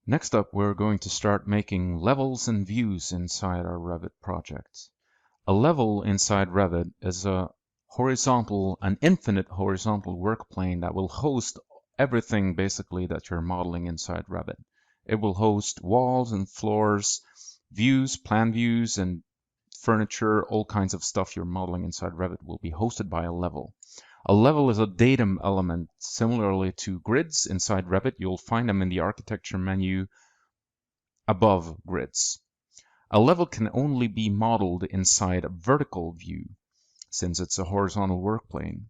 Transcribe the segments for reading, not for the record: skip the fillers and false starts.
Next up, we're going to start making levels and views inside our Revit project. A level inside Revit is an infinite horizontal work plane that will host everything basically that you're modeling inside Revit. It will host walls and floors, views, plan views, and furniture, all kinds of stuff you're modeling inside Revit will be hosted by a level. A level is a datum element. Similarly to grids inside Revit, you'll find them in the architecture menu above grids. A level can only be modeled inside a vertical view since it's a horizontal work plane.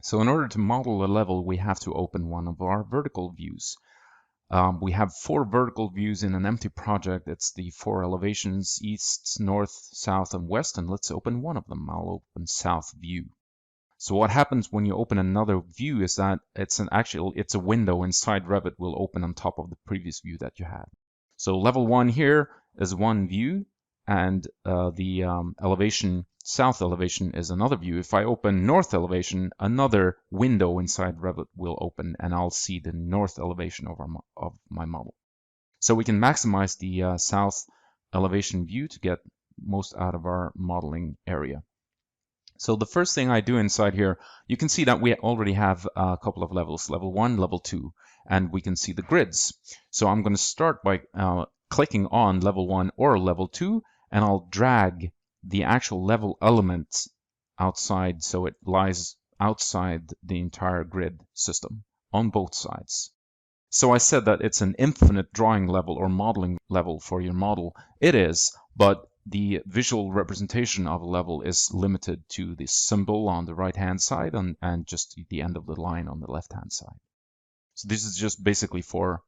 So in order to model a level, we have to open one of our vertical views. We have 4 vertical views in an empty project. It's the 4 elevations, east, north, south, and west, and let's open one of them. I'll open south view. So what happens when you open another view is that it's a window inside Revit will open on top of the previous view that you had. So level 1 here is one view, and the elevation, south elevation, is another view. If I open north elevation, another window inside Revit will open, and I'll see the north elevation of my model. So we can maximize the south elevation view to get most out of our modeling area. So the first thing I do inside here, you can see that we already have a couple of levels, level 1, level 2, and we can see the grids. So I'm going to start by clicking on level 1 or level 2, and I'll drag the actual level element outside so it lies outside the entire grid system on both sides. So I said that it's an infinite drawing level or modeling level for your model. It is, but the visual representation of a level is limited to the symbol on the right-hand side and just the end of the line on the left-hand side. So this is just basically for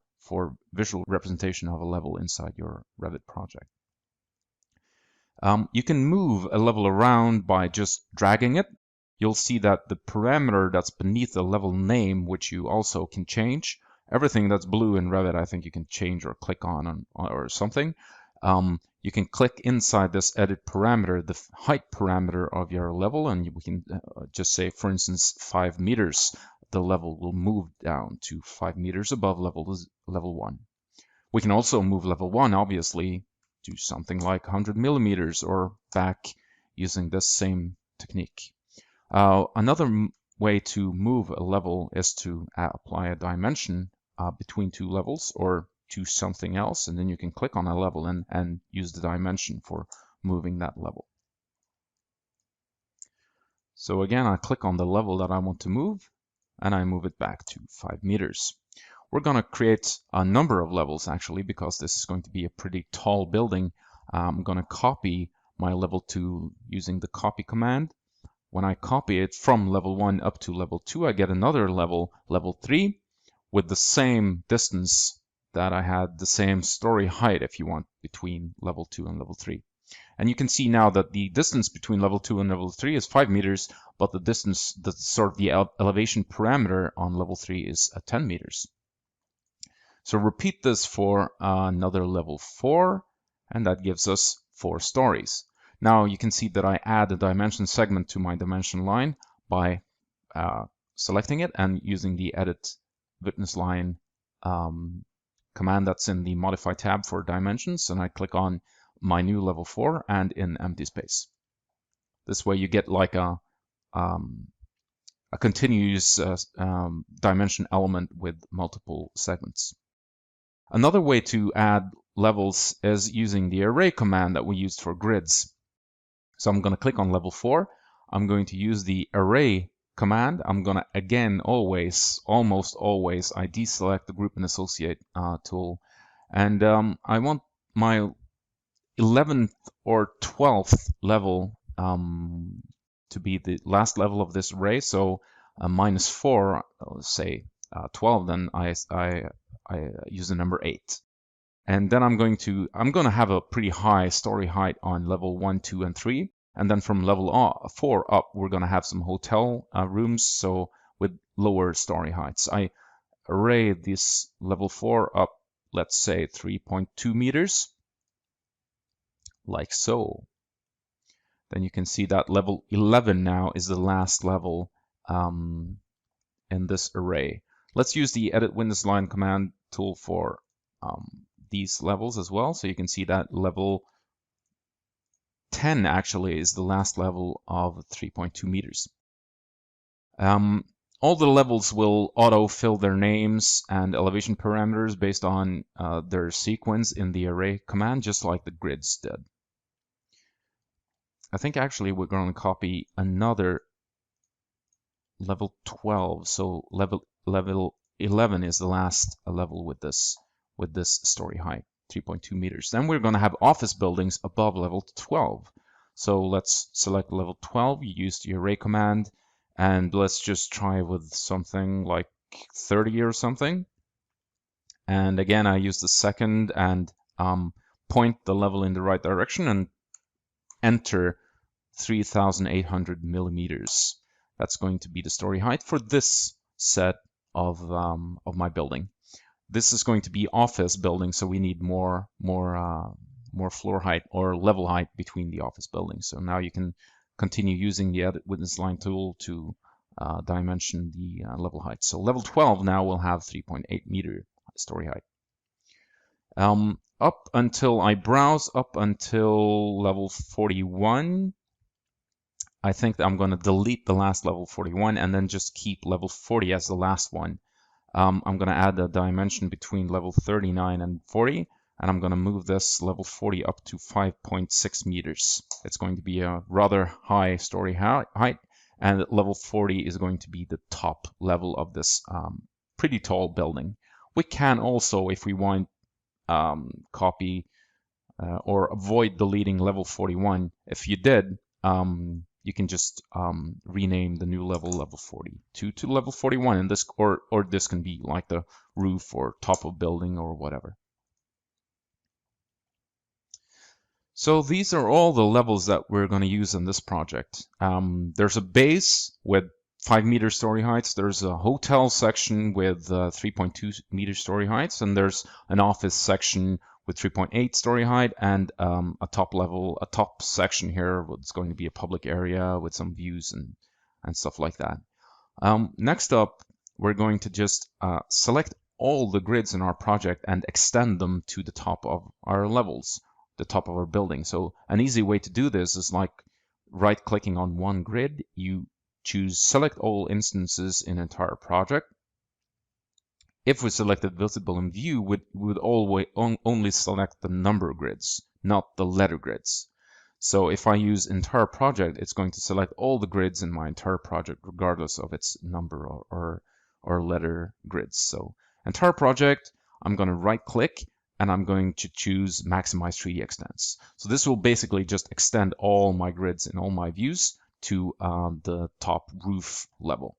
visual representation of a level inside your Revit project. You can move a level around by just dragging it. You'll see that the parameter that's beneath the level name, which you also can change. Everything that's blue in Revit, I think you can change or click on or something. You can click inside this edit parameter, the height parameter of your level, and we can just say, for instance, 5 meters. The level will move down to 5 meters above level 1. We can also move level 1, obviously, to something like 100 millimeters or back using this same technique. Another way to move a level is to apply a dimension between 2 levels or to something else, and then you can click on a level and use the dimension for moving that level. So again, I click on the level that I want to move, and I move it back to 5 meters. We're going to create a number of levels actually, because this is going to be a pretty tall building. I'm going to copy my level 2 using the copy command. When I copy it from level 1 up to level 2, I get another level, level 3, with the same distance that I had, the same story height, if you want, between level 2 and level 3. And you can see now that the distance between level 2 and level 3 is 5 meters, but the distance, the elevation parameter on level 3 is 10 meters. So repeat this for another level 4, and that gives us 4 stories. Now you can see that I add a dimension segment to my dimension line by selecting it and using the edit witness line command that's in the modify tab for dimensions, and I click on my new level 4 and in empty space. This way you get like a continuous dimension element with multiple segments. Another way to add levels is using the array command that we used for grids. So I'm going to click on level 4. I'm going to use the array command. I'm going to, again, almost always, I deselect the group and associate tool. And I want my 11th or 12th level to be the last level of this array. So -4, let's say 12, then I use the number 8. And then I'm going to have a pretty high story height on level 1, 2, and 3. And then from level 4 up, we're going to have some hotel rooms, so with lower story heights. I array this level 4 up, let's say 3.2 meters, like so. Then you can see that level 11 now is the last level in this array. Let's use the edit witness line command tool for these levels as well. So you can see that level 10 actually is the last level of 3.2 meters. All the levels will auto-fill their names and elevation parameters based on their sequence in the array command, just like the grids did. I think actually we're going to copy another level 12. So level 11 is the last level with this story height, 3.2 meters. Then we're going to have office buildings above level 12. So let's select level 12. You use the array command, and let's just try with something like 30 or something. And again, I use the second and point the level in the right direction and enter 3,800 millimeters. That's going to be the story height for this set of my building. This is going to be office building, so we need more floor height or level height between the office buildings. So now you can continue using the Edit Witness Line tool to dimension the level height. So level 12 now will have 3.8 meter story height. Up until I browse up until level 41, I think that I'm going to delete the last level 41 and then just keep level 40 as the last one. I'm going to add a dimension between level 39 and 40, and I'm going to move this level 40 up to 5.6 meters. It's going to be a rather high story height, and level 40 is going to be the top level of this pretty tall building. We can also, if we want, copy or avoid deleting level 41. If you did, you can just rename the new level 40 to level 41, and this or this can be like the roof or top of building or whatever. So these are all the levels that we're going to use in this project. There's a base with 5 meter story heights. There's a hotel section with 3.2 meter story heights, and there's an office section with 3.8 story height, and a top section here. It's going to be a public area with some views and stuff like that. Next up, we're going to just select all the grids in our project and extend them to the top of our levels, the top of our building. So an easy way to do this is like right-clicking on one grid. You choose Select All Instances in Entire Project. If we selected Visible in View, we would always only select the number grids, not the letter grids. So if I use Entire Project, it's going to select all the grids in my entire project, regardless of its number or letter grids. So Entire Project, I'm going to right-click, and I'm going to choose Maximize 3D Extents. So this will basically just extend all my grids in all my views to the top roof level.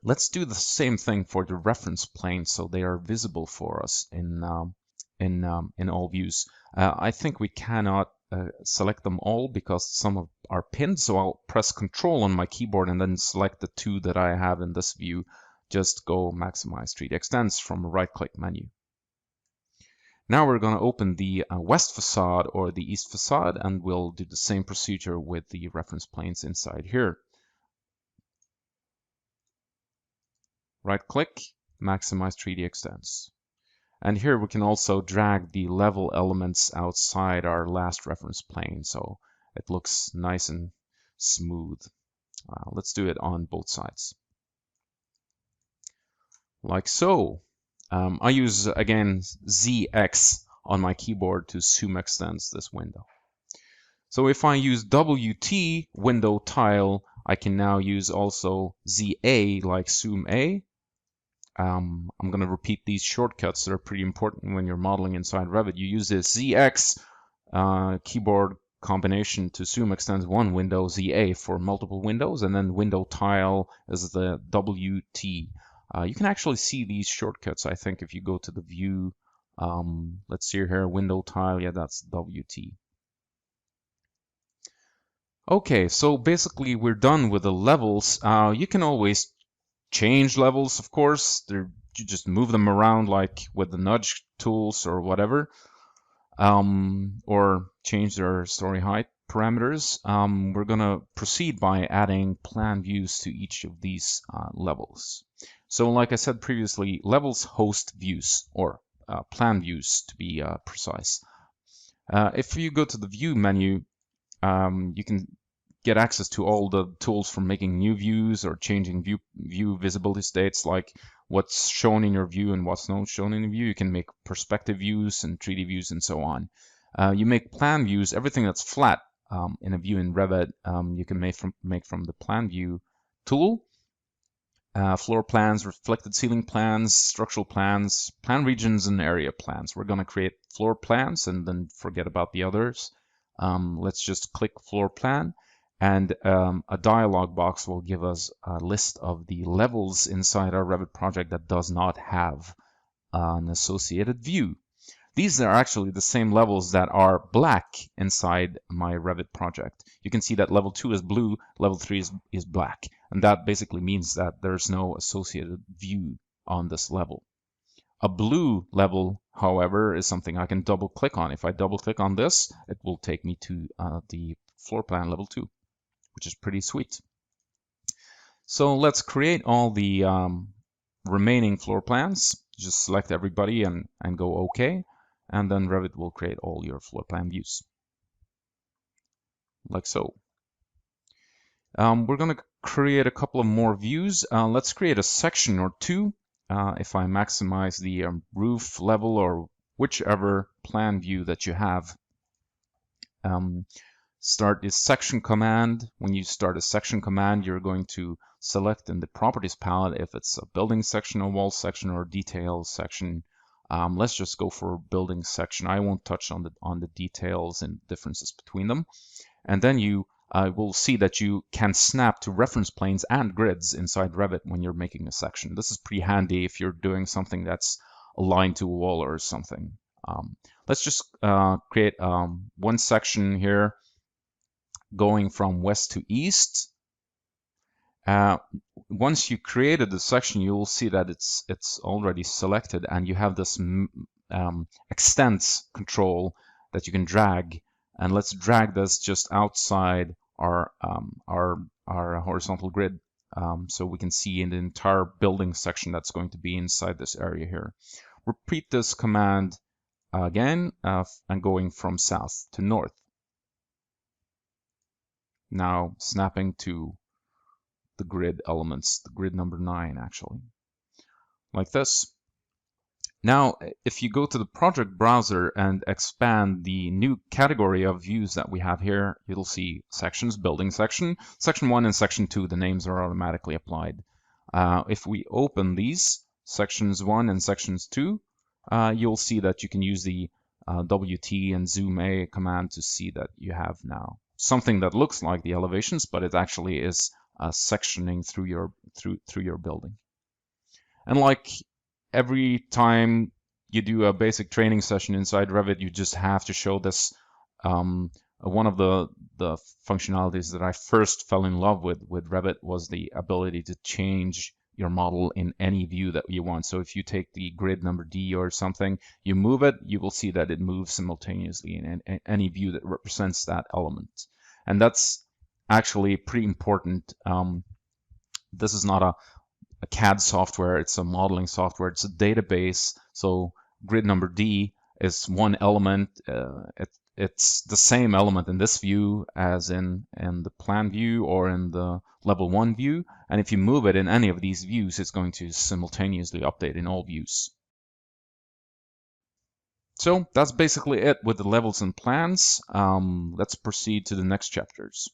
Let's do the same thing for the reference planes so they are visible for us in all views. I think we cannot select them all because some are pinned, so I'll press Control on my keyboard and then select the two that I have in this view. Just go Maximize 3D Extents from a right-click menu. Now we're going to open the west facade or the east facade, and we'll do the same procedure with the reference planes inside here. Right-click, Maximize 3D Extents. And here we can also drag the level elements outside our last reference plane, so it looks nice and smooth. Let's do it on both sides. Like so. I use, again, ZX on my keyboard to zoom extend this window. So if I use WT window tile, I can now use also ZA like zoom A. I'm going to repeat these shortcuts that are pretty important when you're modeling inside Revit. You use this ZX keyboard combination to zoom extend one window, ZA for multiple windows, and then window tile is the WT. You can actually see these shortcuts, I think, if you go to the view. Let's see here, window tile, yeah, that's WT. Okay, so basically we're done with the levels. You can always change levels, of course. You just move them around like with the nudge tools or whatever, or change their story height. parameters, we're going to proceed by adding plan views to each of these levels. So like I said previously, levels host views, or plan views to be precise. If you go to the view menu, you can get access to all the tools for making new views or changing view visibility states, like what's shown in your view and what's not shown in the view. You can make perspective views and 3D views and so on. You make plan views, everything that's flat in a view in Revit, you can make from the plan view tool. Floor plans, reflected ceiling plans, structural plans, plan regions, and area plans. We're going to create floor plans and then forget about the others. Let's just click floor plan, and a dialog box will give us a list of the levels inside our Revit project that does not have an associated view. These are actually the same levels that are black inside my Revit project. You can see that level 2 is blue, level 3 is black. And that basically means that there's no associated view on this level. A blue level, however, is something I can double click on. If I double click on this, it will take me to the floor plan level 2, which is pretty sweet. So let's create all the remaining floor plans. Just select everybody and go OK. And then Revit will create all your floor plan views, like so. We're going to create a couple of more views. Let's create a section or two. If I maximize the roof level or whichever plan view that you have, start this section command. When you start a section command, you're going to select in the properties palette if it's a building section, a wall section, or a detail section. Let's just go for a building section. I won't touch on the details and differences between them. And then you will see that you can snap to reference planes and grids inside Revit when you're making a section. This is pretty handy if you're doing something that's aligned to a wall or something. Let's just create one section here going from west to east. Once you created the section, you will see that it's already selected, and you have this extents control that you can drag. And let's drag this just outside our horizontal grid, so we can see in the entire building section that's going to be inside this area here. Repeat this command again, and going from south to north. Now snapping to the grid elements, the grid number 9 actually, like this. Now, if you go to the project browser and expand the new category of views that we have here, you'll see sections, building section, section 1 and section 2, the names are automatically applied. If we open these, sections 1 and sections 2, you'll see that you can use the WT and zoom A command to see that you have now something that looks like the elevations, but it actually is sectioning through your building. And like every time you do a basic training session inside Revit, you just have to show this. One of the functionalities that I first fell in love with Revit was the ability to change your model in any view that you want. So if you take the grid number D or something, you move it, you will see that it moves simultaneously in any view that represents that element. And that's actually pretty important. This is not a CAD software, it's a modeling software, it's a database. So grid number D is one element. It's the same element in this view as in the plan view or in the level 1 view. And if you move it in any of these views, it's going to simultaneously update in all views. So that's basically it with the levels and plans. Let's proceed to the next chapters.